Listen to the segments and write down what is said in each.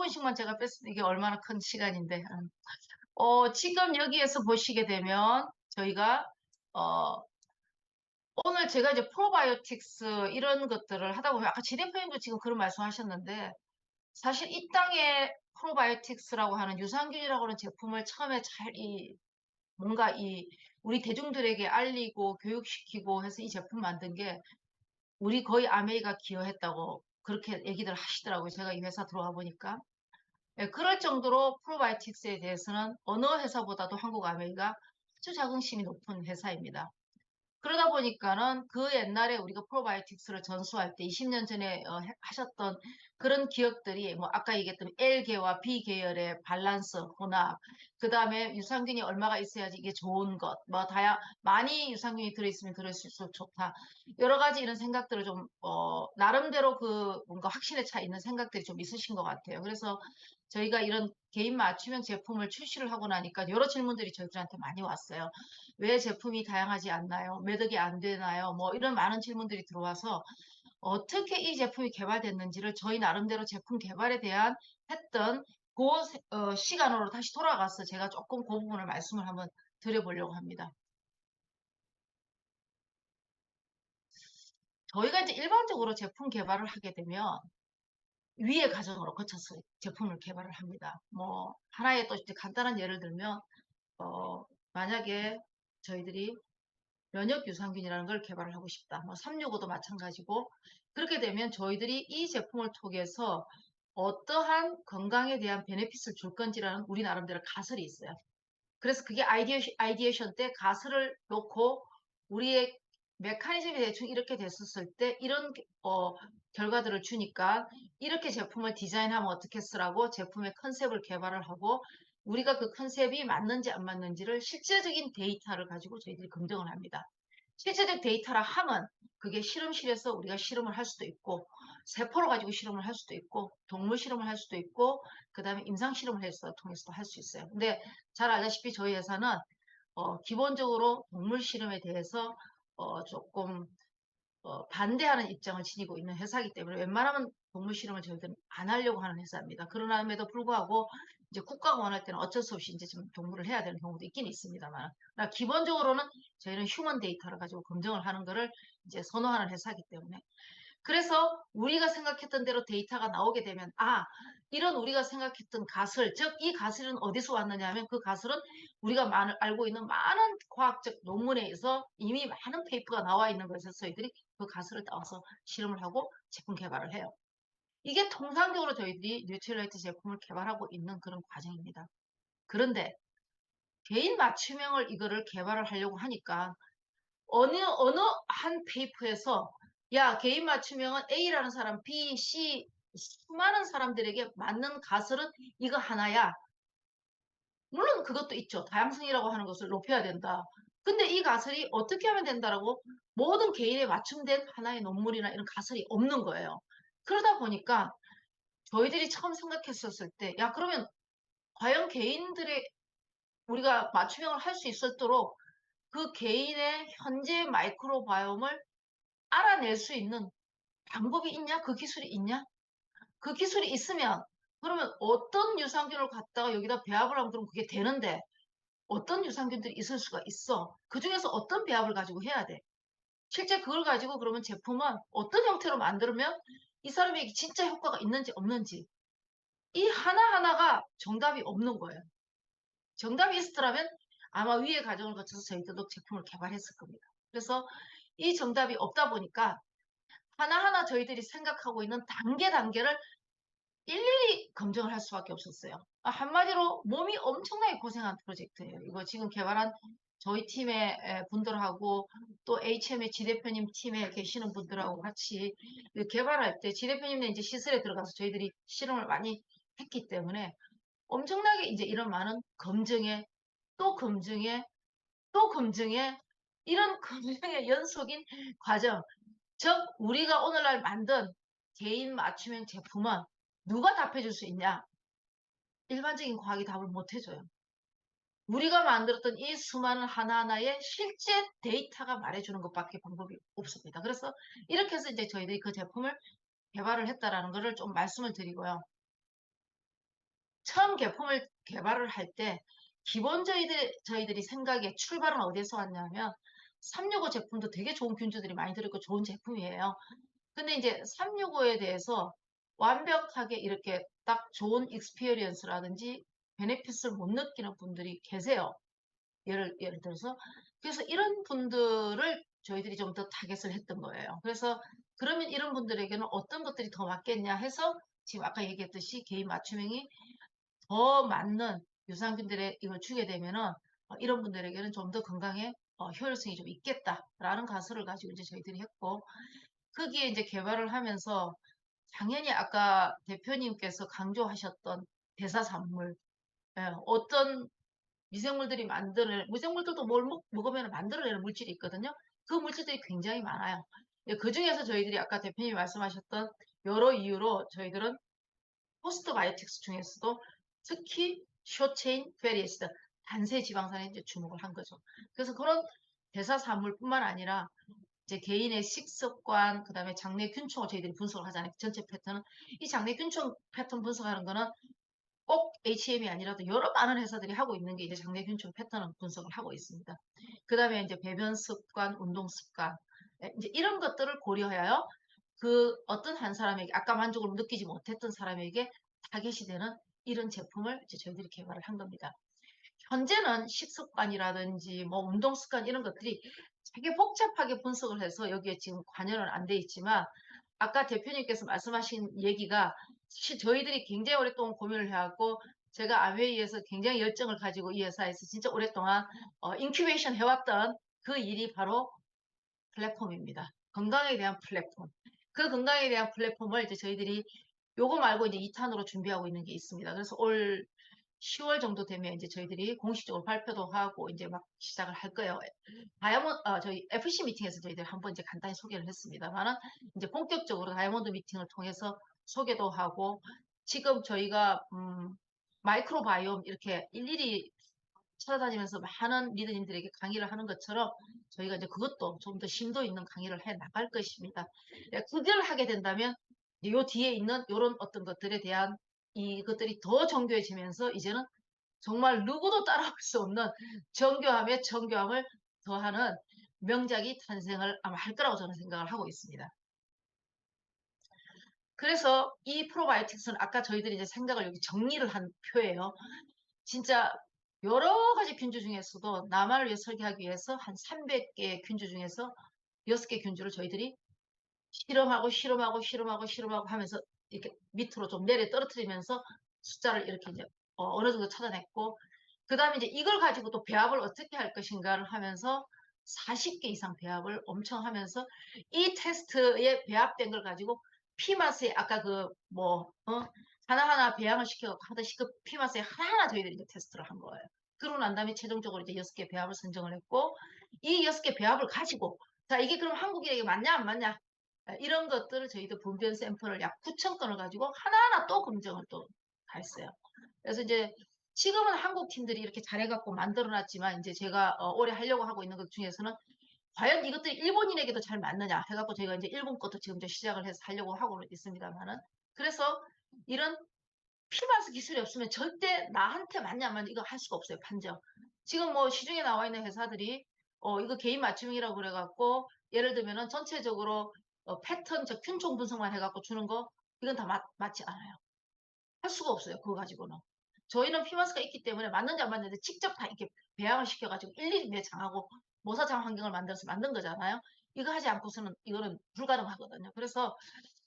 5분씩만 제가 뺐으면 이게 얼마나 큰 시간인데. 지금 여기에서 보시게 되면 저희가 어 오늘 제가 이제 프로바이오틱스 이런 것들을 하다 보면 아까 지 대표님도 지금 그런 말씀하셨는데 사실 이 땅에 프로바이오틱스라고 하는 유산균이라고 하는 제품을 처음에 잘 뭔가 우리 대중들에게 알리고 교육시키고 해서 이 제품 만든 게 우리 거의 아메이가 기여했다고 그렇게 얘기들 하시더라고요. 제가 이 회사 들어와 보니까. 예, 그럴 정도로 프로바이오틱스에 대해서는 어느 회사보다도 한국 아메이가 아주 자긍심이 높은 회사입니다. 그러다 보니까는 그 옛날에 우리가 프로바이오틱스를 전수할 때 20년 전에 하셨던 그런 기업들이 뭐 아까 얘기했던 L계와 B계열의 밸런스, 혼합, 그 다음에 유산균이 얼마가 있어야지 이게 좋은 것, 뭐 많이 유산균이 들어있으면 들어있을수록 좋다. 여러 가지 이런 생각들을 좀, 나름대로 그 뭔가 확신에 차 있는 생각들이 좀 있으신 것 같아요. 그래서 저희가 이런 개인 맞춤형 제품을 출시를 하고 나니까 여러 질문들이 저희들한테 많이 왔어요. 왜 제품이 다양하지 않나요? 매덕이 안 되나요? 뭐 이런 많은 질문들이 들어와서 어떻게 이 제품이 개발됐는지를 저희 나름대로 제품 개발에 대한 했던 그 시간으로 다시 돌아가서 제가 조금 그 부분을 말씀을 한번 드려보려고 합니다. 저희가 이제 일반적으로 제품 개발을 하게 되면 위의 과정으로 거쳐서 제품을 개발을 합니다. 뭐 하나의 또 이제 간단한 예를 들면 만약에 저희들이 면역 유산균이라는 걸 개발을 하고 싶다. 뭐 365도 마찬가지고 그렇게 되면 저희들이 이 제품을 통해서 어떠한 건강에 대한 베네핏을 줄 건지라는 우리 나름대로 가설이 있어요. 그래서 그게 아이디에이션 때 가설을 놓고 우리의 메커니즘이 대충 이렇게 됐었을 때 이런 결과들을 주니까 이렇게 제품을 디자인하면 어떻게 쓰라고 제품의 컨셉을 개발을 하고 우리가 그 컨셉이 맞는지 안 맞는지를 실제적인 데이터를 가지고 저희들이 검증을 합니다. 실제적 데이터라 함은 그게 실험실에서 우리가 실험을 할 수도 있고 세포를 가지고 실험을 할 수도 있고 동물 실험을 할 수도 있고 그 다음에 임상 실험을 해서 통해서도 할 수 있어요. 근데 잘 알다시피 저희 회사는 기본적으로 동물 실험에 대해서 조금 반대하는 입장을 지니고 있는 회사이기 때문에 웬만하면 동물 실험을 저희들은 안 하려고 하는 회사입니다. 그러남에도 불구하고 이제 국가가 원할 때는 어쩔 수 없이 이제 좀 동물을 해야 되는 경우도 있긴 있습니다만, 그러나 기본적으로는 저희는 휴먼 데이터를 가지고 검증을 하는 것을 이제 선호하는 회사이기 때문에 그래서 우리가 생각했던 대로 데이터가 나오게 되면 이런 우리가 생각했던 가설, 즉 이 가설은 어디서 왔느냐 하면 그 가설은 우리가 알고 있는 많은 과학적 논문에서 이미 많은 페이퍼가 나와 있는 것에서 저희들이 그 가설을 따와서 실험을 하고 제품 개발을 해요. 이게 통상적으로 저희들이 뉴트럴라이트 제품을 개발하고 있는 그런 과정입니다. 그런데 개인 맞춤형을 이거를 개발을 하려고 하니까 어느 한 페이퍼에서 야, 개인 맞춤형은 A라는 사람, B, C 수많은 사람들에게 맞는 가설은 이거 하나야. 물론 그것도 있죠. 다양성이라고 하는 것을 높여야 된다. 근데 이 가설이 어떻게 하면 된다라고 모든 개인에 맞춤된 하나의 논문이나 이런 가설이 없는 거예요. 그러다 보니까 저희들이 처음 생각했었을 때, 야, 그러면 과연 개인들의 우리가 맞춤형을 할 수 있도록 그 개인의 현재 마이크로바이옴을 알아낼 수 있는 방법이 있냐? 그 기술이 있냐? 그 기술이 있으면 그러면 어떤 유산균을 갖다가 여기다 배합을 하면 그럼 그게 되는데 어떤 유산균들이 있을 수가 있어. 그중에서 어떤 배합을 가지고 해야 돼. 실제 그걸 가지고 그러면 제품은 어떤 형태로 만들면 이 사람에게 진짜 효과가 있는지 없는지 이 하나하나가 정답이 없는 거예요. 정답이 있었더라면 아마 위의 과정을 거쳐서 저희들도 제품을 개발했을 겁니다. 그래서 이 정답이 없다 보니까 하나하나 저희들이 생각하고 있는 단계를 일일이 검증을 할 수밖에 없었어요. 한마디로 몸이 엄청나게 고생한 프로젝트예요. 이거 지금 개발한 저희 팀의 분들하고 또 HM의 지 대표님 팀에 계시는 분들하고 같이 개발할 때 지 대표님은 이제 시설에 들어가서 저희들이 실험을 많이 했기 때문에 엄청나게 이제 이런 많은 검증에 또 검증에 또 검증에 이런 검증의 연속인 과정. 즉 우리가 오늘날 만든 개인 맞춤형 제품은 누가 답해줄 수 있냐? 일반적인 과학이 답을 못 해줘요. 우리가 만들었던 이 수많은 하나하나의 실제 데이터가 말해주는 것밖에 방법이 없습니다. 그래서 이렇게 해서 이제 저희들이 그 제품을 개발을 했다라는 것을 좀 말씀을 드리고요. 처음 제품을 개발을 할 때 기본 저희들이 생각에 출발은 어디에서 왔냐면 365 제품도 되게 좋은 균주들이 많이 들어있고 좋은 제품이에요. 근데 이제 365에 대해서 완벽하게 이렇게 딱 좋은 익스피리언스라든지 베네핏을 못 느끼는 분들이 계세요. 예를 들어서. 그래서 이런 분들을 저희들이 좀 더 타겟을 했던 거예요. 그래서 그러면 이런 분들에게는 어떤 것들이 더 맞겠냐 해서 지금 아까 얘기했듯이 개인 맞춤형이 더 맞는 유산균들의 이걸 주게 되면은 이런 분들에게는 좀 더 건강에 효율성이 좀 있겠다라는 가설을 가지고 이제 저희들이 했고 거기에 이제 개발을 하면서 당연히 아까 대표님께서 강조하셨던 대사산물 어떤 미생물들이 만드는 미생물들도 뭘 먹으면 만들어내는 물질이 있거든요. 그 물질들이 굉장히 많아요. 그 중에서 저희들이 아까 대표님이 말씀하셨던 여러 이유로 저희들은 포스트바이오틱스 중에서도 특히 숏체인 패리 애시드 단세 지방산에 이제 주목을 한 거죠. 그래서 그런 대사산물뿐만 아니라 이제 개인의 식습관, 그다음에 장내 균총을 저희들이 분석을 하잖아요. 전체 패턴은 이 장내 균총 패턴 분석하는 거는 꼭 HM이 아니라도 여러 많은 회사들이 하고 있는 게 이제 장내 균총 패턴 분석을 하고 있습니다. 그다음에 이제 배변 습관, 운동 습관 이제 이런 것들을 고려하여 그 어떤 한 사람에게 아까 만족을 느끼지 못했던 사람에게 타겟이 되는 이런 제품을 이제 저희들이 개발을 한 겁니다. 현재는 식습관이라든지 뭐 운동 습관 이런 것들이 되게 복잡하게 분석을 해서 여기에 지금 관여는 안 돼 있지만 아까 대표님께서 말씀하신 얘기가 사실 저희들이 굉장히 오랫동안 고민을 해왔고 제가 아웨이에서 굉장히 열정을 가지고 이 회사에서 진짜 오랫동안 인큐베이션 해왔던 그 일이 바로 플랫폼입니다. 건강에 대한 플랫폼. 그 건강에 대한 플랫폼을 이제 저희들이 요거 말고 이제 2탄으로 준비하고 있는 게 있습니다. 그래서 올 10월 정도 되면 이제 저희들이 공식적으로 발표도 하고 이제 막 시작을 할 거예요. 저희 FC 미팅에서 저희들 한번 이제 간단히 소개를 했습니다만은 이제 본격적으로 다이아몬드 미팅을 통해서 소개도 하고 지금 저희가 마이크로바이옴 이렇게 일일이 찾아다니면서 많은 리더님들에게 강의를 하는 것처럼 저희가 이제 그것도 좀 더 심도 있는 강의를 해 나갈 것입니다. 그걸 하게 된다면 요 뒤에 있는 이런 어떤 것들에 대한 이것들이 더 정교해지면서 이제는 정말 누구도 따라올 수 없는 정교함에 정교함을 더하는 명작이 탄생을 아마 할 거라고 저는 생각을 하고 있습니다. 그래서 이 프로바이오틱스는 아까 저희들이 이제 생각을 여기 정리를 한 표예요. 진짜 여러 가지 균주 중에서도 나만을 위해 설계하기 위해서 한 300개 균주 중에서 6개 균주를 저희들이 실험하고 하면서 이렇게 밑으로 좀 내려 떨어뜨리면서 숫자를 이렇게 이제 어느 정도 찾아냈고 그 다음에 이제 이걸 가지고 또 배합을 어떻게 할 것인가를 하면서 40개 이상 배합을 엄청 하면서 이 테스트에 배합된 걸 가지고 피마스에 아까 하나하나 배양을 시켜갖고 하듯이 그 피마스에 하나하나 저희들이 이제 테스트를 한 거예요. 그러고 난 다음에 최종적으로 이제 6개 배합을 선정을 했고 이 6개 배합을 가지고 자 이게 그럼 한국인에게 맞냐 안 맞냐 이런 것들을 저희도 분변 샘플을 약 9천 건을 가지고 하나하나 또 검증을 또 했어요. 그래서 이제 지금은 한국 팀들이 이렇게 잘해갖고 만들어놨지만 이제 제가 올해 하려고 하고 있는 것 중에서는 과연 이것들이 일본인에게도 잘 맞느냐 해갖고 저희가 이제 일본 것도 지금 이제 시작을 해서 하려고 하고 있습니다만은 그래서 이런 피바스 기술이 없으면 절대 나한테 맞냐 안 맞냐 이거 할 수가 없어요 판정. 지금 뭐 시중에 나와 있는 회사들이 이거 개인 맞춤형이라고 그래갖고 예를 들면은 전체적으로 패턴 즉 균총 분석만 해갖고 주는 거 이건 다 맞지 않아요. 할 수가 없어요. 그거 가지고는. 저희는 피마스가 있기 때문에 맞는지 안 맞는지 직접 다 이렇게 배양을 시켜가지고 일일이 매장하고 모사장 환경을 만들어서 만든 거잖아요. 이거 하지 않고서는 이거는 불가능하거든요. 그래서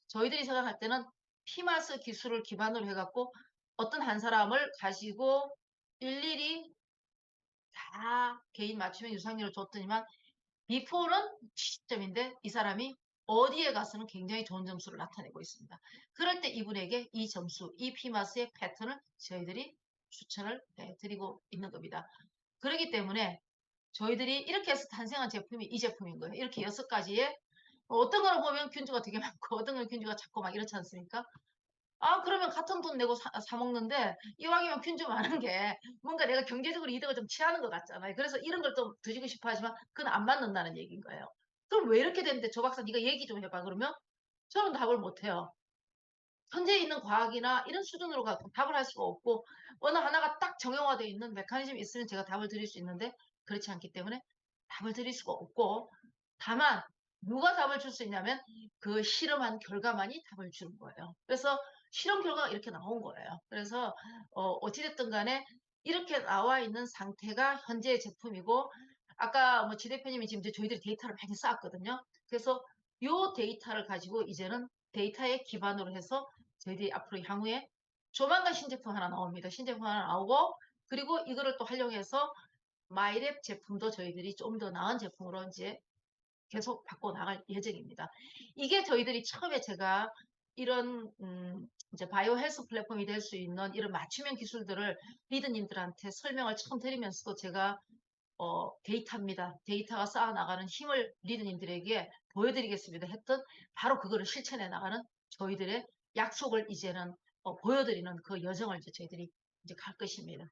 저희들이 생각할 때는 피마스 기술을 기반으로 해갖고 어떤 한 사람을 가지고 일일이 다 개인 맞춤형 유산균을 줬더니만 비포는 70점인데 이 사람이 어디에 가서는 굉장히 좋은 점수를 나타내고 있습니다. 그럴 때 이분에게 이 점수, 이 피마스의 패턴을 저희들이 추천을 드리고 있는 겁니다. 그렇기 때문에 저희들이 이렇게 해서 탄생한 제품이 이 제품인 거예요. 이렇게 6가지의 어떤 거는 보면 균주가 되게 많고 어떤 거는 균주가 작고 막 이렇지 않습니까? 아, 그러면 같은 돈 내고 사 먹는데 이왕이면 균주 많은 게 뭔가 내가 경제적으로 이득을 좀 취하는 것 같잖아요. 그래서 이런 걸 좀 드시고 싶어 하지만 그건 안 맞는다는 얘기인 거예요. 그럼 왜 이렇게 됐는데 조 박사 네가 얘기 좀 해봐. 그러면 저는 답을 못 해요. 현재 있는 과학이나 이런 수준으로 갖고 답을 할 수가 없고 어느 하나가 딱 정형화되어 있는 메커니즘이 있으면 제가 답을 드릴 수 있는데 그렇지 않기 때문에 답을 드릴 수가 없고 다만 누가 답을 줄 수 있냐면 그 실험한 결과만이 답을 주는 거예요. 그래서 실험 결과가 이렇게 나온 거예요. 그래서 어찌됐든 간에 이렇게 나와 있는 상태가 현재의 제품이고 아까 뭐 지 대표님이 지금 이제 저희들이 데이터를 많이 쌓았거든요. 그래서 요 데이터를 가지고 이제는 데이터에 기반으로 해서 저희들이 앞으로 향후에 조만간 신제품 하나 나옵니다. 신제품 하나 나오고 그리고 이거를 또 활용해서 마이랩 제품도 저희들이 좀 더 나은 제품으로 이제 계속 바꿔 나갈 예정입니다. 이게 저희들이 처음에 제가 이런 이제 바이오 헬스 플랫폼이 될 수 있는 이런 맞춤형 기술들을 리더님들한테 설명을 처음 드리면서도 제가 데이터입니다. 데이터가 쌓아나가는 힘을 리더님들에게 보여드리겠습니다. 했던 바로 그거를 실천해 나가는 저희들의 약속을 이제는 보여드리는 그 여정을 이제 저희들이 이제 갈 것입니다.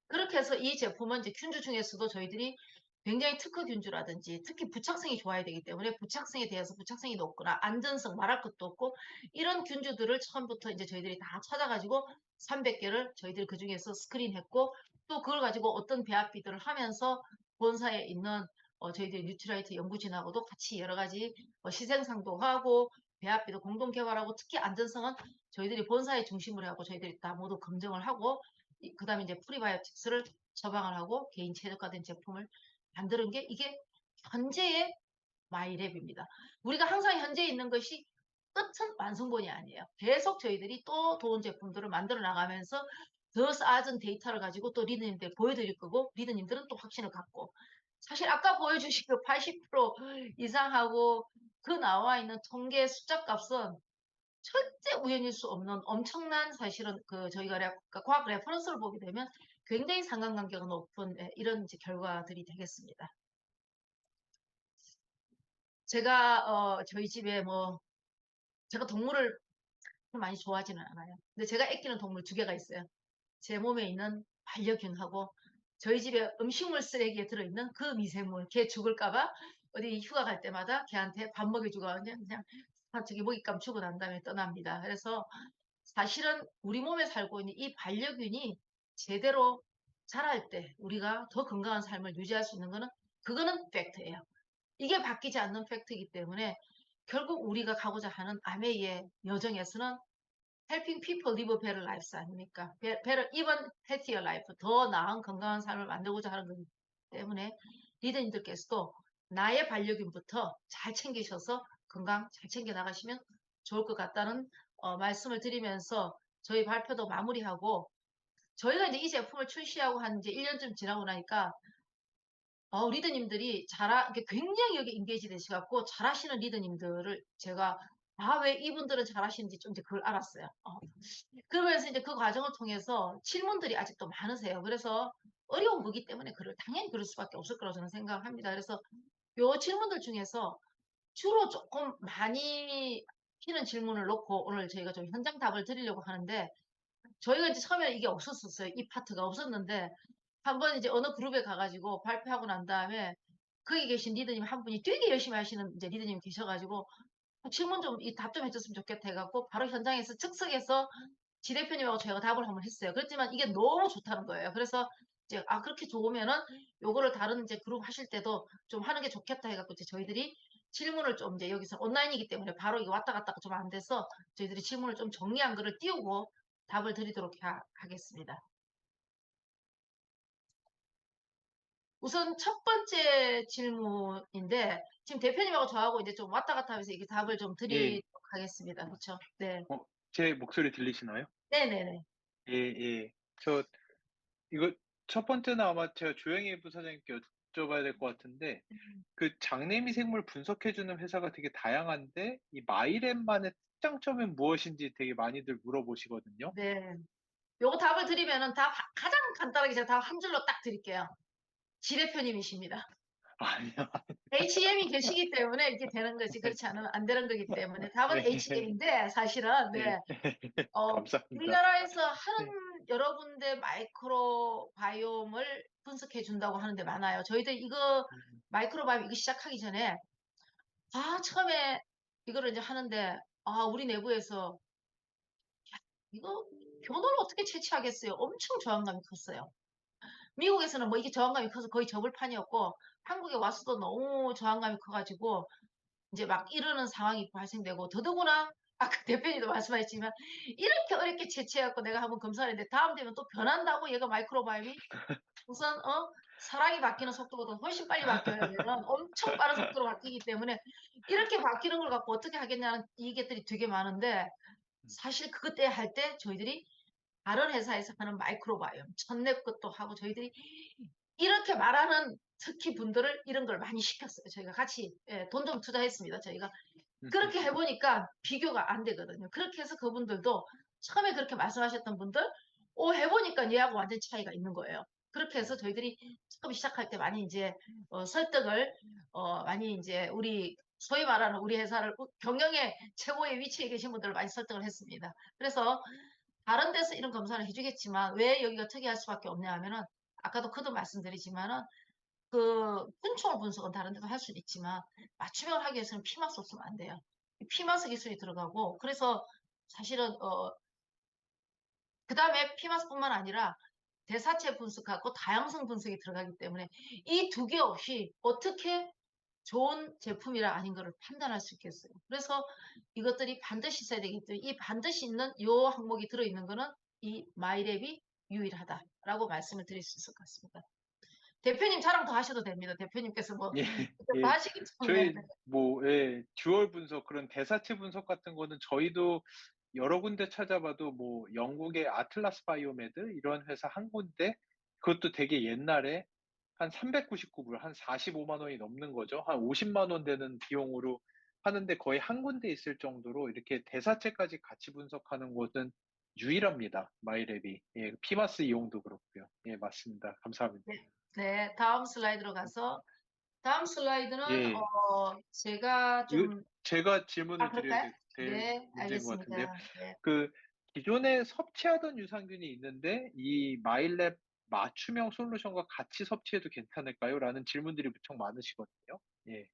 그렇게 해서 이 제품은 이제 균주 중에서도 저희들이 굉장히 특허 균주라든지 특히 부착성이 좋아야 되기 때문에 부착성에 대해서 부착성이 높거나 안전성 말할 것도 없고 이런 균주들을 처음부터 이제 저희들이 다 찾아가지고 300개를 저희들이 그 중에서 스크린했고 또 그걸 가지고 어떤 배합비들을 하면서 본사에 있는 저희들이 뉴트라이트 연구진하고도 같이 여러 가지 시생상도 하고 배합비도 공동 개발하고 특히 안전성은 저희들이 본사에 중심으로 하고 저희들이 다 모두 검증을 하고 그 다음에 이제 프리바이오틱스를 처방을 하고 개인 최저가된 제품을 만드는 게 이게 현재의 마이랩입니다. 우리가 항상 현재 있는 것이 끝은 완성본이 아니에요. 계속 저희들이 또 좋은 제품들을 만들어 나가면서 더 쌓아진 데이터를 가지고 또 리더님들 보여드릴 거고 리더님들은 또 확신을 갖고 사실 아까 보여주신 그 80% 이상하고 그 나와 있는 통계 숫자 값은 절대 우연일 수 없는 엄청난 사실은 그 저희가 그러니까 과학 레퍼런스를 보게 되면 굉장히 상관관계가 높은 이런 이제 결과들이 되겠습니다. 제가 저희 집에 뭐 제가 동물을 많이 좋아하지는 않아요. 근데 제가 아끼는 동물 두 개가 있어요. 제 몸에 있는 반려견하고 저희 집에 음식물 쓰레기에 들어있는 그 미생물, 걔 죽을까봐 어디 휴가 갈 때마다 걔한테 밥 먹여주고 그냥 저기 먹잇감 주고 난 다음에 떠납니다. 그래서 사실은 우리 몸에 살고 있는 이 반려균이 제대로 자랄 때 우리가 더 건강한 삶을 유지할 수 있는 거는 그거는 팩트예요. 이게 바뀌지 않는 팩트이기 때문에 결국 우리가 가고자 하는 아메이의 여정에서는 helping people live better lives 아닙니까? better, even healthier life, 더 나은 건강한 삶을 만들고자 하는 거기 때문에 리더님들께서도 나의 반려견부터 잘 챙기셔서 건강 잘 챙겨 나가시면 좋을 것 같다는 말씀을 드리면서 저희 발표도 마무리하고 저희가 이제 이 제품을 출시하고 한 이제 1년쯤 지나고 나니까 리더님들이 굉장히 여기 인게이지 되셔갖고 잘하시는 리더님들을 제가 왜 이분들은 잘하시는지 좀 이제 그걸 알았어요. 그러면서 이제 그 과정을 통해서 질문들이 아직도 많으세요. 그래서 어려운 거기 때문에 당연히 그럴 수밖에 없을 거라고 저는 생각합니다. 그래서 요 질문들 중에서 주로 조금 많이 피는 질문을 놓고 오늘 저희가 좀 현장 답을 드리려고 하는데 저희가 이제 처음에 이게 없었어요. 이 파트가 없었는데 한번 이제 어느 그룹에 가가지고 발표하고 난 다음에 거기 계신 리더님 한 분이 되게 열심히 하시는 이제 리더님이 계셔가지고 질문 좀, 이 답 좀 해줬으면 좋겠다 해갖고 바로 현장에서 즉석에서 지 대표님하고 저희가 답을 한번 했어요. 그렇지만 이게 너무 좋다는 거예요. 그래서 이제 그렇게 좋으면은 요거를 다른 이제 그룹 하실 때도 좀 하는 게 좋겠다 해갖고 이제 저희들이 질문을 좀 이제 여기서 온라인이기 때문에 바로 이게 왔다 갔다가 좀 안 돼서 저희들이 질문을 좀 정리한 거를 띄우고 답을 드리도록 하겠습니다. 우선 첫 번째 질문인데 지금 대표님하고 저하고 이제 좀 왔다 갔다 하면서 이게 답을 좀 예. 드리도록 하겠습니다. 그렇죠? 네. 제 목소리 들리시나요? 네네네. 예, 예. 이거 첫 번째는 아마 제가 조영희 부사장님께 여쭤봐야 될 것 같은데, 그 장내미생물 분석해주는 회사가 되게 다양한데, 이 마이랩만의 특장점은 무엇인지 되게 많이들 물어보시거든요. 네. 요거 답을 드리면은 가장 간단하게 제가 답 한 줄로 딱 드릴게요. 지 대표님이십니다. 아니요. HM이 계시기 때문에 이렇게 되는 거지. 그렇지 않으면 안 되는 거기 때문에 답은 네, HM인데 사실은 네. 네. 감사합니다. 우리나라에서 하는 네. 여러 군데 마이크로 바이옴을 분석해 준다고 하는데 많아요. 저희들 이거 마이크로 바이옴 이거 시작하기 전에 처음에 이거를 이제 하는데 우리 내부에서 이거 변호를 어떻게 채취하겠어요? 엄청 저항감이 컸어요. 미국에서는 뭐 이게 저항감이 커서 거의 접을 판이었고 한국에 와서도 너무 저항감이 커가지고 이제 막 이러는 상황이 발생되고 더더구나 아까 대표님도 말씀하셨지만 이렇게 어렵게 채취해갖고 내가 한번 검사를 했는데 다음 되면 또 변한다고 얘가 마이크로바이옴이 우선 사람이 바뀌는 속도보다 훨씬 빨리 바뀌어야 되는 엄청 빠른 속도로 바뀌기 때문에 이렇게 바뀌는 걸 갖고 어떻게 하겠냐는 이게들이 되게 많은데 사실 그것 때 할 때 저희들이 다른 회사에서 하는 마이크로바이옴 첫랩 것도 하고 저희들이 이렇게 말하는 특히 분들을 이런 걸 많이 시켰어요. 저희가 같이 돈 좀 투자했습니다. 저희가 그렇게 해보니까 비교가 안 되거든요. 그렇게 해서 그분들도 처음에 그렇게 말씀하셨던 분들 해보니까 얘하고 완전 차이가 있는 거예요. 그렇게 해서 저희들이 처음 시작할 때 많이 이제 설득을 많이 이제 우리 소위 말하는 우리 회사를 경영의 최고의 위치에 계신 분들을 많이 설득을 했습니다. 그래서 다른 데서 이런 검사를 해주겠지만 왜 여기가 특이할 수밖에 없냐 하면은 아까도 거듭 말씀드리지만은 그 꾼총 분석은 다른 데도 할 수는 있지만 맞춤형을 하기 위해서는 피마스 없으면 안 돼요. 피마스 기술이 들어가고 그래서 사실은 그 다음에 피마스뿐만 아니라 대사체 분석하고 다양성 분석이 들어가기 때문에 이 두 개 없이 어떻게 좋은 제품이라 아닌 것을 판단할 수 있겠어요. 그래서 이것들이 반드시 있어야 되기 때문에 이 반드시 있는 요 항목이 들어있는 거는 이 마이랩이 유일하다라고 말씀을 드릴 수 있을 것 같습니다. 대표님 자랑 더 하셔도 됩니다. 대표님께서 뭐 예. 더 예. 하시기 전에. 저희 뭐 듀얼 분석 그런 대사체 분석 같은 거는 저희도 여러 군데 찾아봐도 뭐 영국의 아틀라스 바이오메드 이런 회사 한 군데 그것도 되게 옛날에 한 399불 한 45만 원이 넘는 거죠. 한 50만 원 되는 비용으로 하는데 거의 한 군데 있을 정도로 이렇게 대사체까지 같이 분석하는 곳은 유일합니다. 마이랩이. 예, 피마스 이용도 그렇고요. 예, 맞습니다. 감사합니다. 네, 다음 슬라이드로 가서 다음 슬라이드는 예. 제가 이거 좀 제가 질문을 드려야 그럴까요? 될 네, 문제인 것 같은데요. 알겠습니다. 네. 그 기존에 섭취하던 유산균이 있는데 이 마일랩 맞춤형 솔루션과 같이 섭취해도 괜찮을까요? 라는 질문들이 무척 많으시거든요. 예.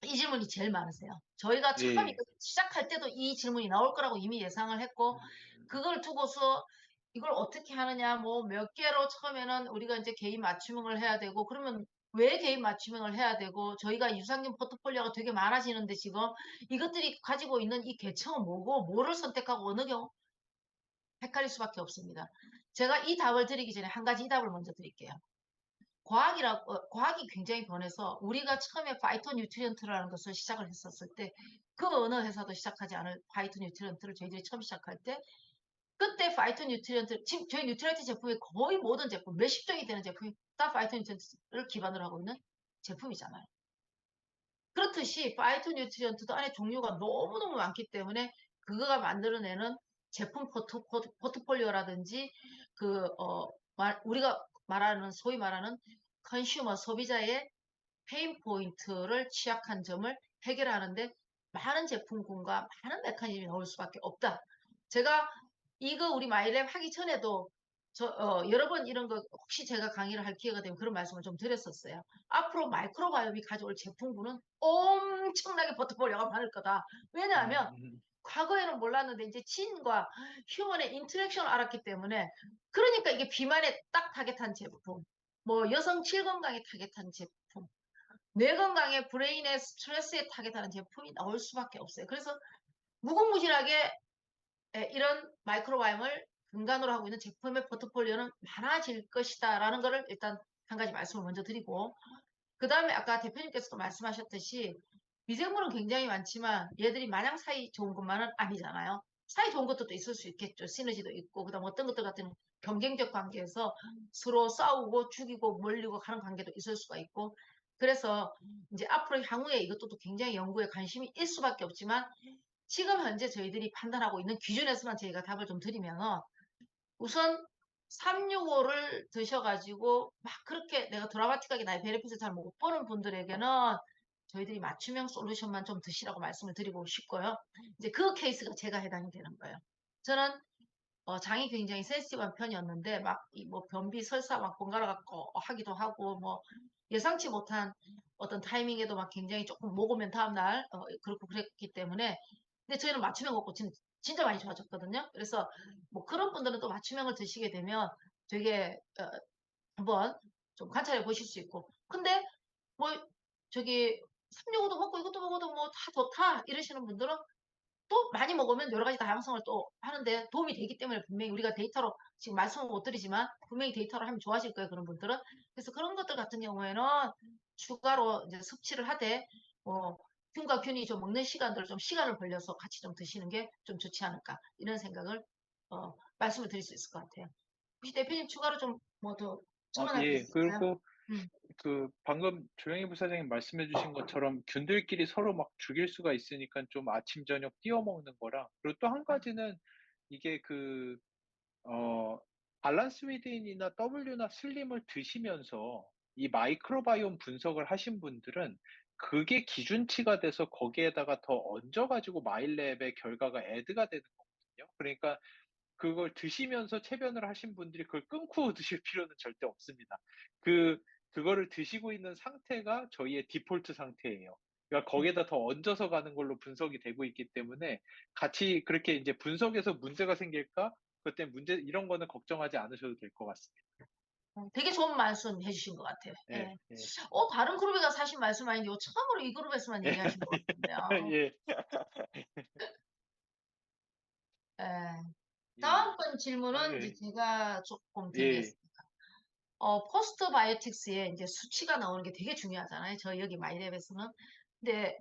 이 질문이 제일 많으세요. 저희가 처음 예. 이거 시작할 때도 이 질문이 나올 거라고 이미 예상을 했고, 그걸 두고서 이걸 어떻게 하느냐, 뭐 몇 개로 처음에는 우리가 이제 개인 맞춤형을 해야 되고, 그러면 왜 개인 맞춤형을 해야 되고, 저희가 유산균 포트폴리오가 되게 많아지는데 지금 이것들이 가지고 있는 이 계층은 뭐고, 뭐를 선택하고 어느 경우 헷갈릴 수밖에 없습니다. 제가 이 답을 드리기 전에 한 가지 이 답을 먼저 드릴게요. 과학이 굉장히 변해서 우리가 처음에 파이토 뉴트리언트라는 것을 시작을 했었을 때 그 어느 회사도 시작하지 않을 파이토 뉴트리언트를 저희들이 처음 시작할 때 그때 파이토 뉴트리언트 지금 저희 뉴트리언트 제품의 거의 모든 제품 몇십 종이 되는 제품이 다 파이토 뉴트리언트를 기반으로 하고 있는 제품이잖아요. 그렇듯이 파이토 뉴트리언트도 안에 종류가 너무너무 많기 때문에 그거가 만들어내는 제품 포트폴리오라든지 우리가 말하는 소위 말하는 컨슈머 소비자의 페인 포인트를 취약한 점을 해결하는데 많은 제품군과 많은 메커니즘이 나올 수밖에 없다. 제가 이거 우리 마이랩 하기 전에도 여러 번 이런 거 혹시 제가 강의를 할 기회가 되면 그런 말씀을 좀 드렸었어요. 앞으로 마이크로바이옴이 가져올 제품군은 엄청나게 포트폴리오가 많을 거다. 왜냐하면 과거에는 몰랐는데 이제 진과 휴먼의 인터랙션을 알았기 때문에 그러니까 이게 비만에 딱 타겟한 제품, 뭐 여성 질 건강에 타겟한 제품, 뇌 건강에 브레인의 스트레스에 타겟하는 제품이 나올 수밖에 없어요. 그래서 무궁무진하게 이런 마이크로바이옴을 근간으로 하고 있는 제품의 포트폴리오는 많아질 것이다라는 거를 일단 한 가지 말씀을 먼저 드리고 그 다음에 아까 대표님께서도 말씀하셨듯이 미생물은 굉장히 많지만 얘들이 마냥 사이 좋은 것만은 아니잖아요. 사이 좋은 것들도 있을 수 있겠죠. 시너지도 있고 그다음 어떤 것들 같은 경쟁적 관계에서 서로 싸우고 죽이고 몰리고 하는 관계도 있을 수가 있고 그래서 이제 앞으로 향후에 이것도 굉장히 연구에 관심이 있을 수밖에 없지만 지금 현재 저희들이 판단하고 있는 기준에서만 저희가 답을 좀 드리면 우선 365를 드셔가지고 막 그렇게 내가 드라마틱하게 나의 베네핏을 잘 못 보는 분들에게는 저희들이 맞춤형 솔루션만 좀 드시라고 말씀을 드리고 싶고요. 이제 그 케이스가 제가 해당이 되는 거예요. 저는 장이 굉장히 센시티브한 편이었는데 막 이 뭐 변비 설사 막 번갈아 갖고 하기도 하고 뭐 예상치 못한 어떤 타이밍에도 막 굉장히 조금 먹으면 다음날 그렇고 그랬기 때문에 근데 저희는 맞춤형 먹고 진짜 많이 좋아졌거든요. 그래서 뭐 그런 분들은 또 맞춤형을 드시게 되면 되게 한번 좀 관찰해 보실 수 있고. 근데 뭐 저기 365도 먹고 이것도 먹어도 뭐 다 좋다 이러시는 분들은 또 많이 먹으면 여러 가지 다양성을 또 하는데 도움이 되기 때문에 분명히 우리가 데이터로 지금 말씀을 못 드리지만 분명히 데이터로 하면 좋아질 거예요, 그런 분들은. 그래서 그런 것들 같은 경우에는 추가로 이제 섭취를 하되 뭐 균과 균이 좀 먹는 시간들을 좀 시간을 벌려서 같이 좀 드시는 게 좀 좋지 않을까 이런 생각을 말씀을 드릴 수 있을 것 같아요. 혹시 대표님 추가로 좀 뭐 더 첨언할 게 예. 있을까요? 그리고 음. 그 방금 조영희 부사장님 말씀해 주신 것처럼 균들끼리 서로 막 죽일 수가 있으니까 좀 아침 저녁 띄워 먹는 거랑, 그리고 또 한 가지는 이게 어 밸런스 위드인이나 W나 슬림을 드시면서 이 마이크로바이옴 분석을 하신 분들은 그게 기준치가 돼서 거기에다가 더 얹어 가지고 마일랩의 결과가 애드가 되는 거거든요. 그러니까 그걸 드시면서 체변을 하신 분들이 그걸 끊고 드실 필요는 절대 없습니다. 그 그거를 드시고 있는 상태가 저희의 디폴트 상태예요. 그러니까 거기에다 더 얹어서 가는 걸로 분석이 되고 있기 때문에 같이 그렇게 인제 분석에서 문제가 생길까? 그것 때문에 문제 이런 거는 걱정하지 않으셔도 될 것 같습니다. 되게 좋은 말씀 해주신 것 같아요. 예. 예. 예. 다른 그룹에 가서 하신 말씀 아닌데 처음으로 이 그룹에서만 얘기하신 것 같은데요. 예. 예. 예. 다음 번 아 질문은 이제 예. 제가 조금 예. 드리겠습니다. 포스트 바이오틱스에 이제 수치가 나오는 게 되게 중요하잖아요. 저희 여기 마이랩에서는. 근데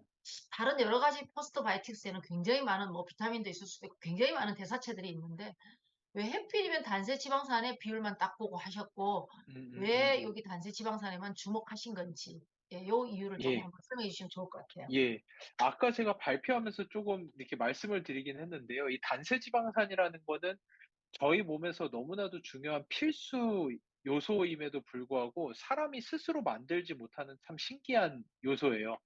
다른 여러 가지 포스트 바이오틱스에는 굉장히 많은 뭐 비타민도 있을 수도 있고 굉장히 많은 대사체들이 있는데 왜 해필이면 단세 지방산의 비율만 딱 보고 하셨고 왜 여기 단세 지방산에만 주목하신 건지 요 이유를 조금 예. 한번 설명해 주시면 좋을 것 같아요. 예. 아까 제가 발표하면서 쪼금 이렇게 말씀을 드리긴 했는데요. 이 단세지방산이라는 거는 저희 몸에서 너무나도 중요한 필수 요소임에도 불구하고 사람이 스스로 만들지 못하는 참 신기한 요소예요.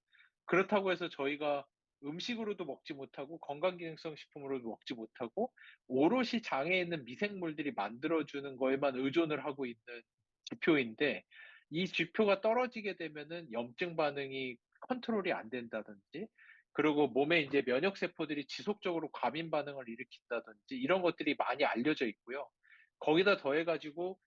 그렇다고 해서 저희가 음식으로도 먹지 못하고 건강기능성 식품으로도 먹지 못하고 오롯이 장에 있는 미생물들이 만들어 주는 거에만 의존을 하고 있는 지표인데, 이 지표가 떨어지게 되면은 염증 반응이 컨트롤이 안 된다든지, 그리고 몸에 인제 면역 세포들이 지속적으로 과민 반응을 일으킨다든지 이런 것들이 많이 알려져 있고요. 거기다 더해 가지고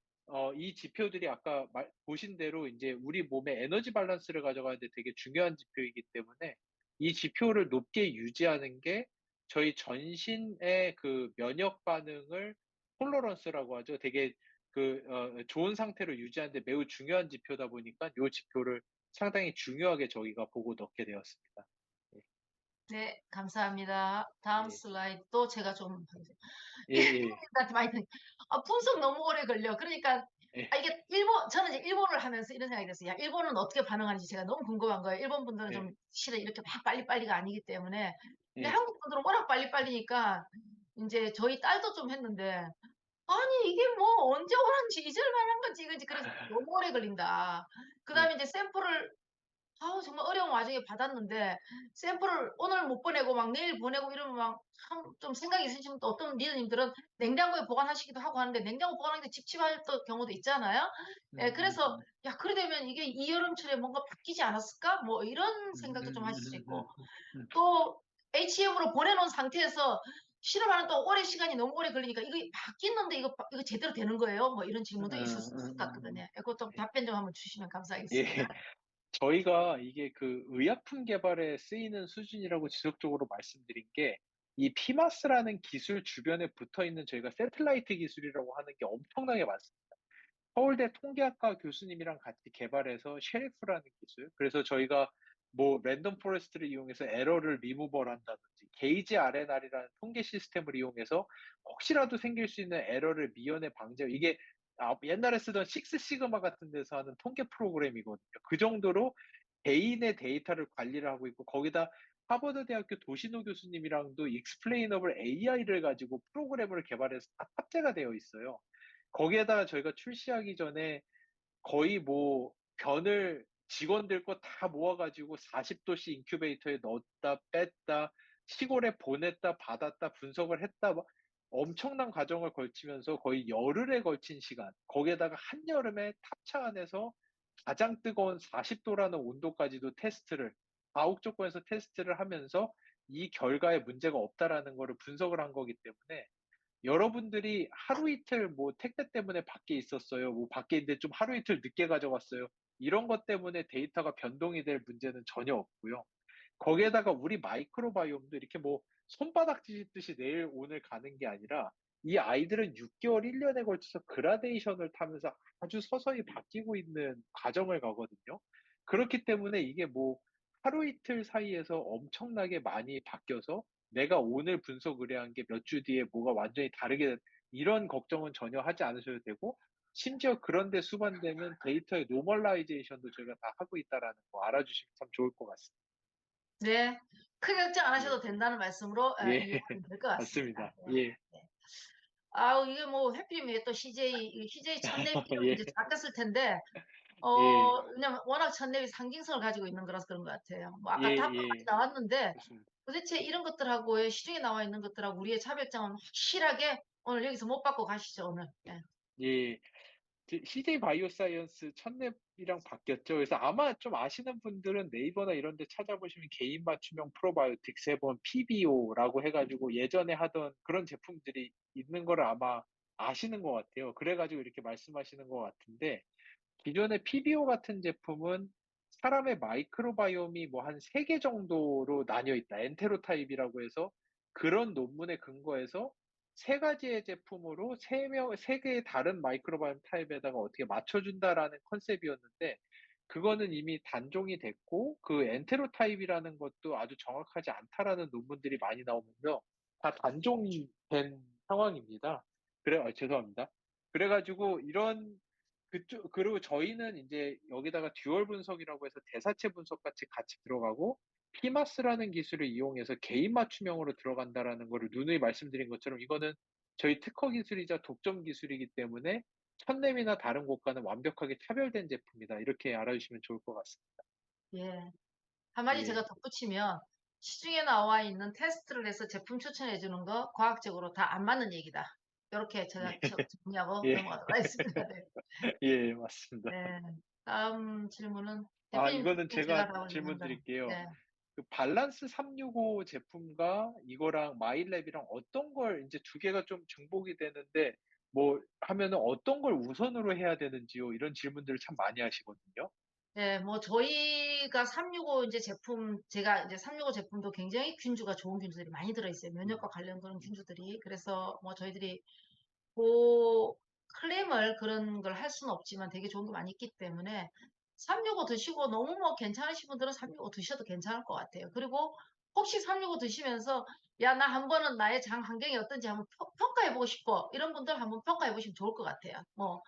이 지표들이 아까 보신 대로 인제 우리 몸의 에너지 밸런스를 가져가는 데 되게 중요한 지표이기 때문에 이 지표를 높게 유지하는 게 저희 전신의 그 면역 반응을 톨러런스라고 하죠. 되게 좋은 상태로 유지하는 데 매우 중요한 지표다 보니까 요 지표를 상당히 중요하게 저희가 보고 넣게 되었습니다. 예. 네, 감사합니다. 다음 예. 슬라이드도 제가 좀 하겠습니다. 예예. 일본인한테 많이 분석 너무 오래 걸려. 그러니까 예. 이게 저는 이제 일본을 하면서 이런 생각이 들었어요. 야, 일본은 어떻게 반응하는지 제가 너무 궁금한 거예요. 일본 분들은 좀 예. 실은 이렇게 막 빨리빨리가 아니기 때문에. 근데 예. 한국 분들은 워낙 빨리빨리니까 인제 저희 딸도 좀 했는데 아니 이게 뭐 언제 오는지 잊을만 한 건지 이건지 그래서 너무 오래 걸린다. 예. 그다음에 이제 샘플을 정말 어려운 와중에 받았는데 샘플을 오늘 못 보내고 막 내일 보내고 이러면 막 참 좀 생각이 있으신 또 어떤 리더님들은 냉장고에 보관하시기도 하고 하는데 냉장고 보관하는 게 찝찝했던 경우도 있잖아요. 예, 그래서 음음음. '야 그래 되면 이게 이 여름철에 뭔가 바뀌지 않았을까?' 뭐 이런 생각도 좀 하실 수 있고 음음음음음음음. 또 HM으로 보내 놓은 상태에서 실험하는 또 오래 시간이 너무 오래 걸리니까 '이거 바뀌었는데 이거 제대로 되는 거예요?' 뭐 이런 질문도 있을 수 있을 것 같거든요. 예, 그것 좀 예. 답변 좀 한번 주시면 예. 감사하겠습니다. 저희가 이게 의약품 개발에 쓰이는 수준이라고 지속적으로 말씀드린 게, 이 피마스라는 기술 주변에 붙어 있는 저희가 세틀라이트 기술이라고 하는 게 엄청나게 많습니다. 서울대 통계학과 교수님이랑 같이 개발해서 셰리프라는 기술, 그래서 저희가 뭐 랜덤 포레스트를 이용해서 에러를 리무벌 한다든지 게이지 RNR이라는 통계 시스템을 이용해서 혹시라도 생길 수 있는 에러를 미연에 방제, 이게 옛날에 쓰던 식스 시그마 같은 데서 하는 통계 프로그램이거든요. 그 정도로 개인의 데이터를 관리를 하고 있고, 거기다 하버드 대학교 도시노 교수님이랑도 익스플레이너블 AI를 가지고 프로그램을 개발해서 다 탑재가 되어 있어요. 거기에다가 저희가 출시하기 전에 거의 뭐 변을 직원들 거 다 모아 가지고 40 도씨 인큐베이터에 넣었다 뺐다 시골에 보냈다 받았다 분석을 했다, 막 엄청난 과정을 거치면서 거의 열흘에 걸친 시간, 거기에다가 한여름에 탑차 안에서 가장 뜨거운 40 도라는 온도까지도 테스트를, 가옥 조건에서 테스트를 하면서 이 결과에 문제가 없다라는 거를 분석을 한 거기 때문에 여러분들이 하루 이틀 뭐 택배 때문에 밖에 있었어요. 뭐 밖에 있는데 좀 하루 이틀 늦게 가져갔어요. 이런 것 때문에 데이터가 변동이 될 문제는 전혀 없고요. 거기에다가 우리 마이크로바이옴도 이렇게 뭐 손바닥 뒤집듯이 내일 오늘 가는 게 아니라 이 아이들은 6개월, 1년에 걸쳐서 그라데이션을 타면서 아주 서서히 바뀌고 있는 과정을 가거든요. 그렇기 때문에 이게 뭐 하루 이틀 사이에서 엄청나게 많이 바뀌어서 내가 오늘 분석 의뢰한 게 몇 주 뒤에 뭐가 완전히 다르게 이런 걱정은 전혀 하지 않으셔도 되고, 심지어 그런 데 수반되는 데이터의 노멀라이제이션도 저희가 다 하고 있다라는 거 알아주시면 참 좋을 것 같습니다. 네. 크게 걱정 안 예. 하셔도 된다는 말씀으로 예. 이해하면 될 것 같습니다. 맞습니다. 네. 예. 네. 아우 이게 뭐 하필이면 또 CJ 이 CJ 첫랩 이름이 예. 이제 바뀌었을 텐데 예. 왜냐면 워낙 첫랩이 상징성을 가지고 있는 거라서 그런 것 같아요. 뭐 아까 답변까지 예예. 나왔는데 그렇습니다. 도대체 이런 것들하고의 시중에 나와 있는 것들하고 우리의 차별점은 확실하게 오늘 여기서 못 받고 가시죠 오늘. 예. 예. CJ 바이오사이언스 첫랩이랑 바뀌었죠. 그래서 아마 좀 아시는 분들은 네이버나 이런 데 찾아보시면 개인 맞춤형 프로바이오틱 세번 PBO라고 해 가지고 예전에 하던 그런 제품들이 있는 거를 아마 아시는 것 같아요. 그래 가지고 이렇게 말씀하시는 것 같은데, 기존의 PBO 같은 제품은 사람의 마이크로바이옴이 뭐 한 3개 정도로 나뉘어 있다. 엔테로타입이라고 해서 그런 논문에 근거해서 3 가지의 제품으로 3 개의 다른 마이크로바이옴 타입에다가 어떻게 맞춰 준다라는 컨셉이었는데, 그거는 이미 단종이 됐고 그 엔테로타입이라는 것도 아주 정확하지 않다라는 논문들이 많이 나오면서 다 단종이 된 상황입니다. 죄송합니다. 그래 가지고 이런 그리고 저희는 인제 여기다가 듀얼 분석이라고 해서 대사체 분석같이 같이 들어가고, PMAS라는 기술을 이용해서 개인 맞춤형으로 들어간다라는 거를 누누이 말씀드린 것처럼 이거는 저희 특허 기술이자 독점 기술이기 때문에 첫랩이나 다른 곳과는 완벽하게 차별된 제품이다. 이렇게 알아주시면 좋을 것 같습니다. 예. 한마디 예. 제가 덧붙이면 시중에 나와 있는 테스트를 해서 제품 추천해 주는 거 과학적으로 다 안 맞는 얘기다. 요렇게 제가 예. 정리하고 예. 넘어가도록 하겠습니다. 네. 예 맞습니다. 네. 다음 질문은 아 대표님 이거는 질문 제가 제가 답을 질문 한다. 드릴게요. 네. 그 밸런스 365 제품과 이거랑 마일랩이랑 어떤 걸 인제 두 개가 좀 중복이 되는데 뭐 하면은 어떤 걸 우선으로 해야 되는지요? 이런 질문들을 참 많이 하시거든요. 네. 뭐 저희가 365 인제 제품 제가 이제 365 제품도 굉장히 균주가 좋은 균주들이 많이 들어 있어요. 면역과 음. 관련 그런 균주들이. 그래서 뭐 저희들이 고 클레임을 그런 걸 할 수는 없지만 되게 좋은 게 많이 있기 때문에 365 드시고 너무 뭐 괜찮으신 분들은 365 드셔도 괜찮을 것 같아요. 그리고 혹시 365 드시면서 '야 나 한번은 나의 장 환경이 어떤지 한번 평가해 보고 싶어.' 이런 분들 한번 평가해 보시면 좋을 것 같아요. 뭐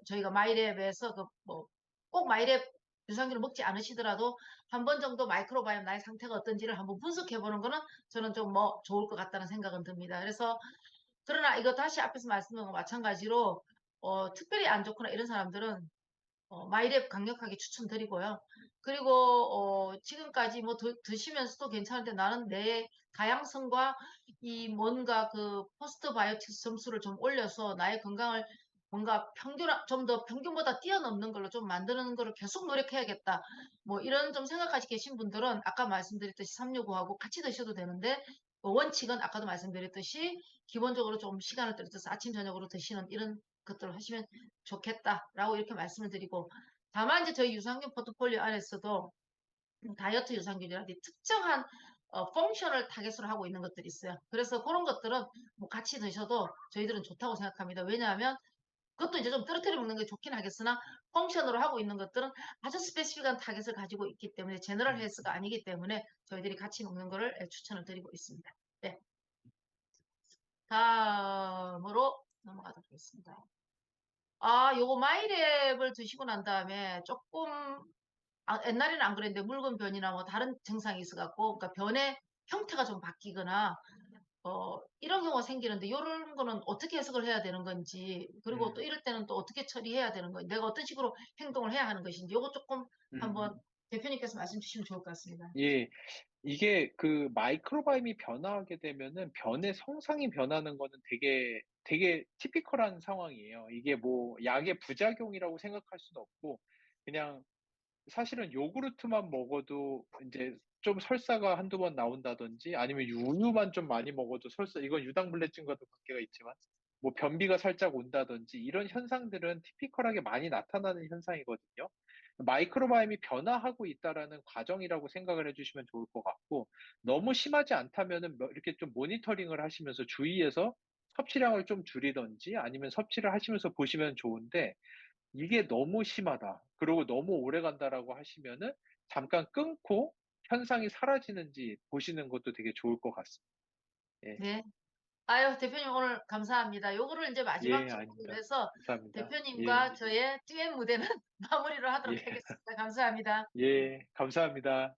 저희가 마이랩에서 뭐 꼭 마이랩 유산균을 먹지 않으시더라도 한 번 정도 마이크로바이옴 나의 상태가 어떤지를 한번 분석해 보는 거는 저는 좀 뭐 좋을 것 같다는 생각은 듭니다. 그래서 그러나 이거 다시 앞에서 말씀드린 것과 마찬가지로 특별히 안 좋거나 이런 사람들은 마이랩 강력하게 추천드리고요. 그리고 지금까지 뭐 드시면서도 괜찮은데 나는 내 다양성과 이 뭔가 그 포스트 바이오틱스 점수를 좀 올려서 나의 건강을 뭔가 좀 더 평균보다 뛰어넘는 걸로 좀 만드는 거를 계속 노력해야겠다. 뭐 이런 좀 생각하시 계신 분들은 아까 말씀드렸듯이 365하고 같이 드셔도 되는데 원칙은 아까도 말씀드렸듯이 기본적으로 좀 시간을 들여서 아침 저녁으로 드시는 이런 것들을 하시면 좋겠다라고 이렇게 말씀을 드리고, 다만 이제 저희 유산균 포트폴리오 안에서도 다이어트 유산균이라든지 특정한 펑션을 타겟으로 하고 있는 것들이 있어요. 그래서 그런 것들은 뭐 같이 드셔도 저희들은 좋다고 생각합니다. 왜냐하면 그것도 이제 좀 떨어뜨려 먹는 게 좋긴 하겠으나 펑션으로 하고 있는 것들은 아주 스페시픽한 타겟을 가지고 있기 때문에 제너럴 음. 헬스가 아니기 때문에 저희들이 같이 먹는 거를 추천을 드리고 있습니다. 네. 다음으로 넘어가도록 하겠습니다. 요거 마이랩을 드시고 난 다음에 쪼끔 옛날에는 안 그랬는데 물건 변이나 뭐 다른 증상이 있어 갖고 그러니까 변의 형태가 좀 바뀌거나 이런 경우가 생기는데 요런 거는 어떻게 해석을 해야 되는 건지, 그리고 또 음. 이럴 때는 또 어떻게 처리해야 되는 건지, 내가 어떤 식으로 행동을 해야 하는 것인지 요거 쪼끔 한번 음. 대표님께서 말씀 주시면 좋을 것 같습니다. 예. 이게 그 마이크로바이옴이 변화하게 되면은 변의 성상이 변하는 거는 되게 티피컬한 상황이에요. 이게 뭐 약의 부작용이라고 생각할 수는 없고 그냥 사실은 요구르트만 먹어도 인제 좀 설사가 한두 번 나온다든지 아니면 우유만 좀 많이 먹어도 설사 이건 유당불내증과도 관계가 있지만 뭐 변비가 살짝 온다든지 이런 현상들은 티피컬하게 많이 나타나는 현상이거든요. 마이크로바이옴이 변화하고 있다라는 과정이라고 생각을 해 주시면 좋을 것 같고 너무 심하지 않다면은 뭐 이렇게 좀 모니터링을 하시면서 주위에서 섭취량을 좀 줄이든지 아니면 섭취를 하시면서 보시면 좋은데 이게 너무 심하다. 그리고 너무 오래간다라고 하시면은 잠깐 끊고 현상이 사라지는지 보시는 것도 되게 좋을 것 같습니다. 예. 네. 아유 대표님 오늘 감사합니다. 요거를 인제 마지막 예 질문으로 아닙니다. 해서 감사합니다. 대표님과 예. 저의 듀엣 무대는 마무리를 예. 하도록 하겠습니다. 감사합니다. 예. 감사합니다.